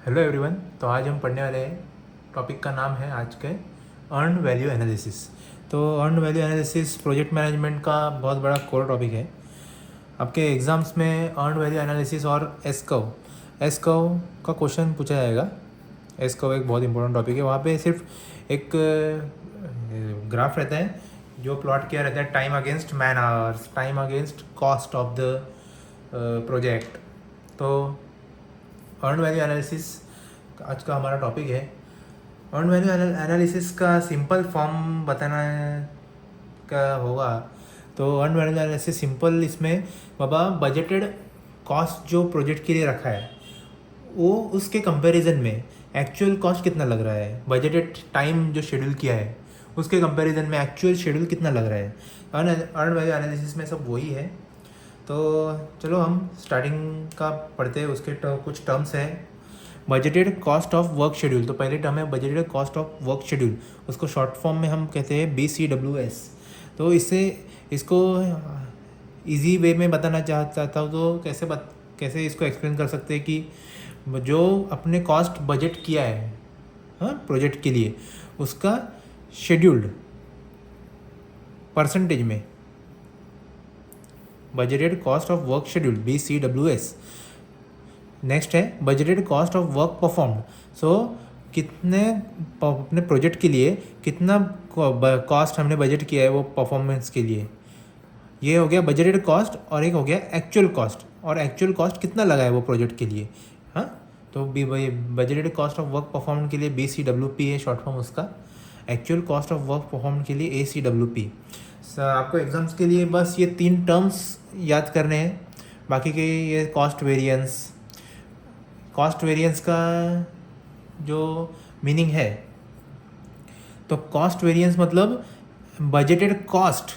Hello everyone. तो आज हम पढ़ने वाले हैं, टॉपिक का नाम है आज के अर्न वैल्यू एनालिसिस। तो earn value analysis project management का बहुत बड़ा कोर टॉपिक है। आपके एग्ज़ाम्स में अर्न वैल्यू एनालिसिस और एस कर्व का क्वेश्चन पूछा जाएगा। एस कर्व एक बहुत इंपॉर्टेंट टॉपिक है। वहाँ पे सिर्फ एक ग्राफ रहता है जो प्लॉट किया रहता है, time against man hours, time against cost of the project. तो अर्न वैल्यू एनालिसिस आज का हमारा टॉपिक है। अर्न वैल्यू एनालिसिस का सिंपल फॉर्म बताना का होगा। तो अर्न वैल्यू एनालिसिस सिंपल, इसमें बाबा बजटेड कॉस्ट जो प्रोजेक्ट के लिए रखा है वो उसके कंपैरिजन में एक्चुअल कॉस्ट कितना लग रहा है, बजटेड टाइम जो शेड्यूल किया है उसके कंपैरिजन में एक्चुअल शेड्यूल कितना लग रहा है। अर्न वैल्यू एनालिसिस में सब वही है। तो चलो हम स्टार्टिंग का पढ़ते हैं। उसके कुछ टर्म्स हैं। Budgeted cost of work schedule, तो पहले टर्म है budgeted cost of work schedule. उसको शॉर्ट फॉर्म में हम कहते हैं BCWS। तो इसको इजी वे में बताना चाहता हूँ तो कैसे इसको एक्सप्लेन कर सकते हैं कि जो अपने कॉस्ट बजट किया है हाँ प्रोजेक्ट के लिए, उसका शेड्यूल्ड परसेंटेज में budgeted cost of work schedule BCWS। Next है budgeted cost of work performed. So कितने अपने प्रोजेक्ट के लिए कितना कॉस्ट हमने बजट किया है वो परफॉर्मेंस के लिए, ये हो गया बजटेड कॉस्ट। और एक हो गया एक्चुअल कॉस्ट, और एक्चुअल कॉस्ट कितना लगा है वो प्रोजेक्ट के लिए। हाँ, तो budgeted cost of work perform के लिए BCWP है शॉर्ट फॉर्म उसका। Actual cost of work perform के लिए ACWP। आपको एग्जाम्स के लिए बस ये 3 टर्म्स याद करने हैं। बाकी के ये कॉस्ट वेरिएंस का जो मीनिंग है, तो कॉस्ट वेरिएंस मतलब बजटेड कॉस्ट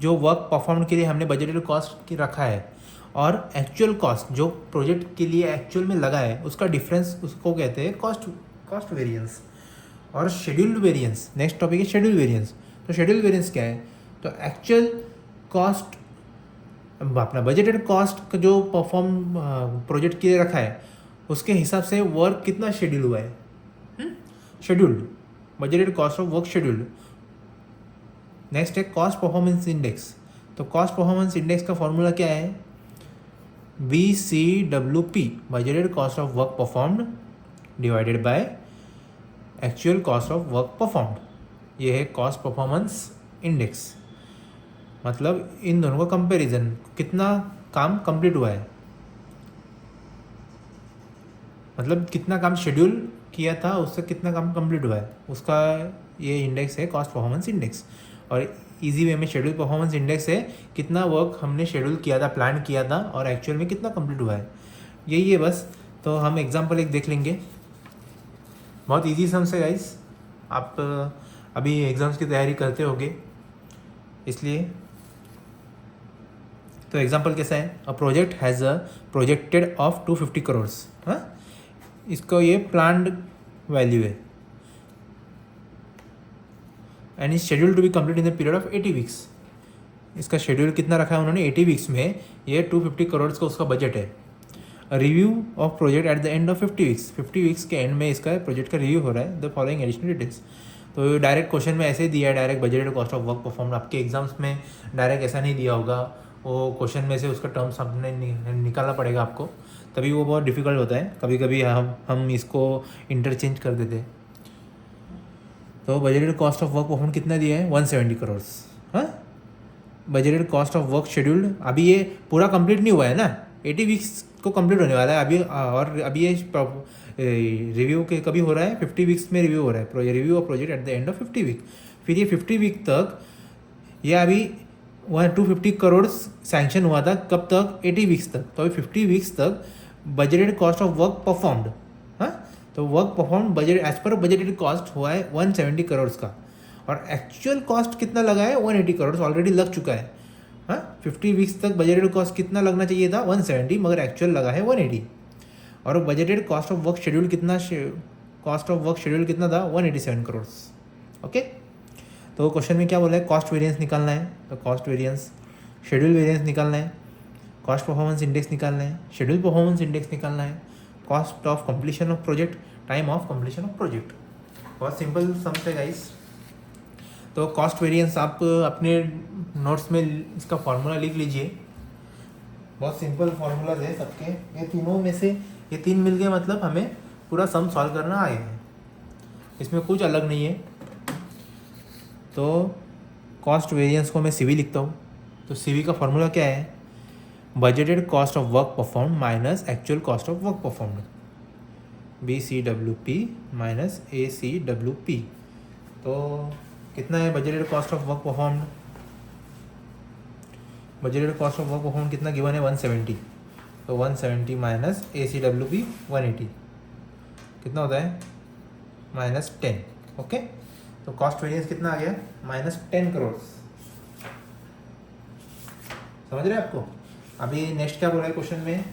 जो वर्क परफॉर्म के लिए हमने बजटेड कॉस्ट की रखा है और एक्चुअल कॉस्ट जो प्रोजेक्ट के लिए एक्चुअल में लगा है उसका डिफरेंस, उसको कहते हैं कॉस्ट वेरिएंस। और शेड्यूल्ड वेरिएंस, नेक्स्ट टॉपिक है शेड्यूल वेरिएंस। तो शेड्यूल वेरिएंस क्या है, तो एक्चुअल कॉस्ट अपना बजटेड कॉस्ट जो परफॉर्म प्रोजेक्ट के लिए रखा है उसके हिसाब से वर्क कितना शेड्यूल हुआ है, scheduled budgeted cost of work scheduled. Next है कॉस्ट परफॉर्मेंस इंडेक्स। तो कॉस्ट परफॉर्मेंस इंडेक्स का फॉर्मूला क्या है, BCWP budgeted cost of work performed divided by actual cost of work performed. ये है कॉस्ट परफॉर्मेंस इंडेक्स। मतलब इन दोनों का कंपैरिजन, कितना काम कंप्लीट हुआ है, मतलब कितना काम शेड्यूल किया था उससे कितना काम कंप्लीट हुआ है, उसका ये इंडेक्स है कॉस्ट परफॉर्मेंस इंडेक्स। और इजी वे में शेड्यूल परफॉर्मेंस इंडेक्स है कितना वर्क हमने शेड्यूल किया था, प्लान किया था और एक्चुअल में कितना कंप्लीट हुआ है, यही है बस। तो हम एग्जांपल एक देख लेंगे, बहुत इजी सम्स है गाइस। आप अभी एग्ज़ाम्स की तैयारी करते होगे इसलिए। तो एग्जांपल कैसा है, a project has a projected of 250 crore. हाँ, इसको ये प्लान्ड वैल्यू है and is schedule to be complete in the period of 80 weeks. इसका शेड्यूल कितना रखा है उन्होंने, 80 वीक्स में। ये 250 करोड़ का उसका बजट है। Review of project at the end of 50 weeks, 50 weeks के एंड में इसका प्रोजेक्ट का रिव्यू हो रहा है। The following additional details. तो डायरेक्ट क्वेश्चन में ऐसे ही दिया है, direct budgeted cost of work perform. आपके एग्जाम्स में डायरेक्ट ऐसा नहीं दिया होगा, वो क्वेश्चन में से उसका टर्म्स हमने निकालना पड़ेगा आपको, तभी वो बहुत डिफिकल्ट होता है। कभी कभी हम इसको इंटरचेंज कर देते। तो budgeted cost of work perform कितना दिया है, 170 करोड़। हाँ, budgeted cost of work scheduled, अभी ये पूरा कंप्लीट नहीं हुआ है ना, 80 वीक्स को कंप्लीट होने वाला है अभी। और अभी ये रिव्यू के कभी हो रहा है, 50 वीक्स में रिव्यू हो रहा है, review of project at the end of 50 week. फिर ये 50 वीक तक, ये अभी 250 करोड़ सैंक्शन हुआ था, कब तक, 80 वीक्स तक। तो अभी 50 वीक्स तक budgeted cost of work performed, हाँ, तो work perform budget as per budgeted cost हुआ है 170 करोड़ का। और एक्चुअल कॉस्ट कितना लगा है, 180 करोड़ ऑलरेडी लग चुका है। हाँ, 50 वीक्स तक बजटेड कॉस्ट कितना लगना चाहिए था, 170, मगर एक्चुअल लगा है 180। और budgeted cost of work schedule कितना, कॉस्ट ऑफ वर्क शेड्यूल कितना था, 187 करोड़। ओके, तो क्वेश्चन में क्या बोला है, कॉस्ट वेरिएंस निकालना है। तो कॉस्ट वेरिएंस, शेड्यूल वेरिएंस निकालना है, कॉस्ट परफॉर्मेंस इंडेक्स निकालना है, शेड्यूल परफॉर्मेंस इंडेक्स निकालना है। Cost of completion of project, time of completion of project. बहुत सिंपल सम्स है गाइस। तो कॉस्ट वेरिएंस आप अपने नोट्स में इसका फॉर्मूला लिख लीजिए। बहुत सिंपल फार्मूलाज है सबके, ये तीनों में से ये तीन मिल गए मतलब हमें पूरा सम सॉल्व करना आए हैं, इसमें कुछ अलग नहीं है। तो कॉस्ट वेरिएंस को मैं सीवी लिखता हूँ। तो सीवी का फॉर्मूला क्या है? Budgeted cost of work perform minus actual cost of work performed, BCWP minus ACWP। तो कितना है budgeted cost of work performed? Budgeted cost of work performed कितना गिवन है? 170। तो 170 माइनस ACWP 180 कितना होता है? -10। ओके, तो कॉस्ट वेरिएंस कितना आ गया? -10 करोड़। समझ रहे हैं आपको? अभी नेक्स्ट क्या बोला है क्वेश्चन में?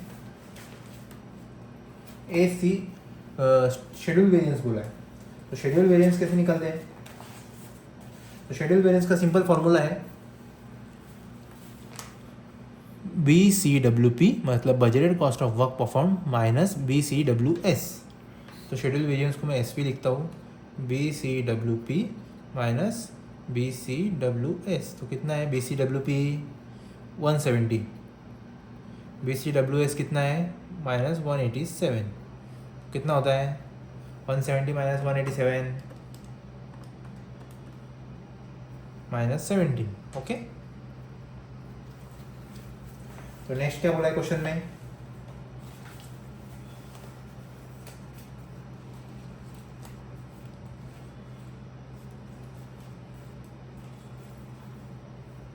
AC शेड्यूल वेरिएंस बोला है। तो शेड्यूल वेरिएंस कैसे निकालते हैं? तो शेड्यूल वेरिएंस का सिंपल फॉर्मूला है BCWP मतलब budgeted cost of work perform minus BCWS। तो शेड्यूल वेरिएंस को मैं SV लिखता हूँ, BCWP माइनस BCWS। तो कितना है? BCWP 170, BCWS कितना है? -187। कितना होता है? 170 माइनस 187 -17। ओके, तो नेक्स्ट क्या बोला है क्वेश्चन में?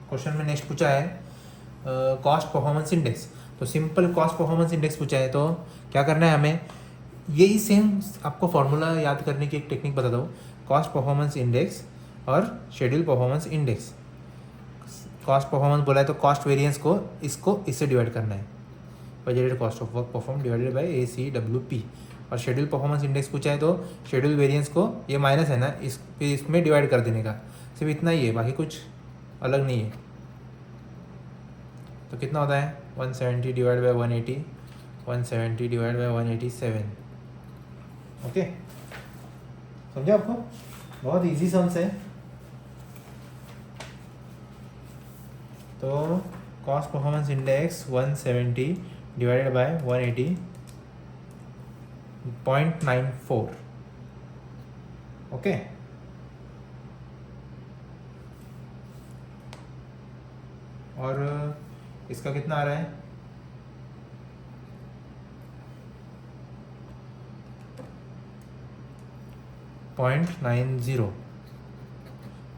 क्वेश्चन में नेक्स्ट पूछा है कॉस्ट परफॉर्मेंस इंडेक्स। तो सिंपल कॉस्ट परफॉर्मेंस इंडेक्स पूछा है, तो क्या करना है हमें? यही सेम आपको फॉर्मूला याद करने की एक टेक्निक बताता हूँ। कॉस्ट परफॉर्मेंस इंडेक्स और schedule performance index. Cost performance बोला है तो कॉस्ट वेरिएंस को इससे डिवाइड करना है, budgeted cost of work perform divided by ACWP। और शेड्यूल परफॉर्मेंस इंडेक्स पूछा है तो शेड्यूल वेरिएंस को, ये माइनस है ना, इसमें डिवाइड कर देने का, सिर्फ इतना ही है, बाकी कुछ अलग नहीं है। तो कितना होता है? 170 divide by 180, 170 divide by 187। Okay, समझे आपको? बहुत इजी सम्स है। तो cost performance index 170 divided by 180 0.94। Okay, और इसका कितना आ रहा है? .90।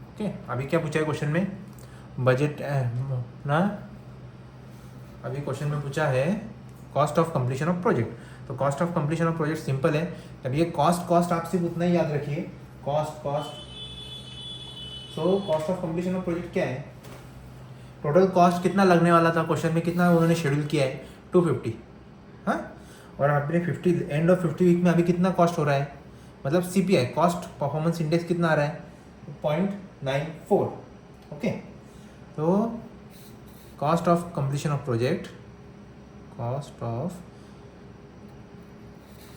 ओके, अभी क्या पूछा है क्वेश्चन में? बजट ना, अभी क्वेश्चन में पूछा है cost of completion of project. तो cost of completion of project simple है। अब ये कॉस्ट आप सिर्फ उतना ही याद रखिए, cost. So cost of completion of project क्या है? टोटल कॉस्ट कितना लगने वाला था क्वेश्चन में, कितना उन्होंने शेड्यूल किया है? 250। हाँ, और आपने 50 एंड ऑफ 50 वीक में अभी कितना कॉस्ट हो रहा है? मतलब CPI कॉस्ट परफॉर्मेंस इंडेक्स कितना आ रहा है? 0.94। ओके, तो cost of completion of project, cost of,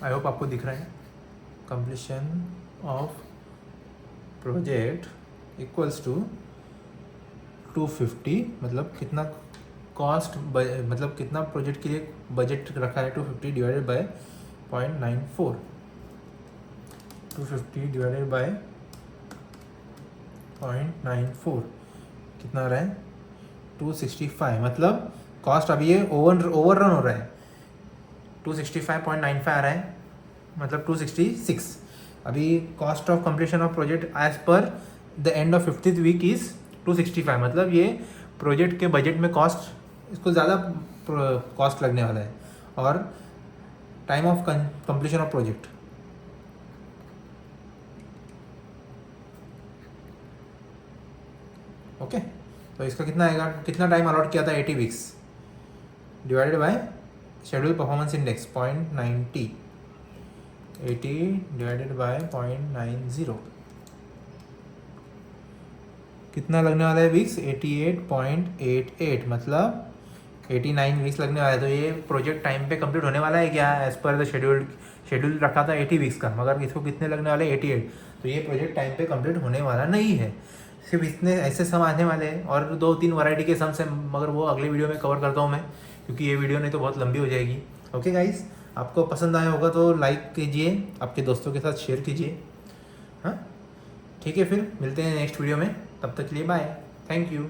I hope आपको दिख रहा है, completion of project equals to 250। मतलब कितना कॉस्ट, मतलब कितना प्रोजेक्ट के लिए बजट रखा है? 250 डिवाइडेड बाय 0.94। 250 डिवाइडेड बाय 0.94 कितना आ रहा है? 265। मतलब कॉस्ट अभी ये ओवररन हो रहा है, 265.95 आ रहा है, मतलब 266। अभी cost of completion of project as per the end of 50th week is 265। मतलब ये प्रोजेक्ट के बजट में कॉस्ट, इसको ज़्यादा कॉस्ट लगने वाला है। और time of completion of project, okay, तो इसका कितना आएगा? कितना टाइम अलॉट किया था? 80 weeks divided by schedule performance index 0.90, 80 divided by 0.90 कितना लगने वाला है वीक्स? 88.88। मतलब 89 वीक्स लगने वाले, तो ये प्रोजेक्ट टाइम पे कंप्लीट होने वाला है क्या? एज़ पर द शेड्यूल रखा था 80 वीक्स का, मगर इसको कितने लगने वाले? 88। तो ये प्रोजेक्ट टाइम पे कंप्लीट होने वाला नहीं है। सिर्फ इतने ऐसे सम आने वाले हैं, और 2-3 वैरायटी के सम्स हैं, मगर वो अगले वीडियो में कवर करता हूँ मैं, क्योंकि ये वीडियो नहीं तो बहुत लंबी हो जाएगी। ओके गाइस, आपको पसंद आया होगा तो लाइक कीजिए, आपके दोस्तों के साथ शेयर कीजिए। हाँ ठीक है, फिर मिलते हैं नेक्स्ट वीडियो में, तब तक के लिए बाय, थैंक यू।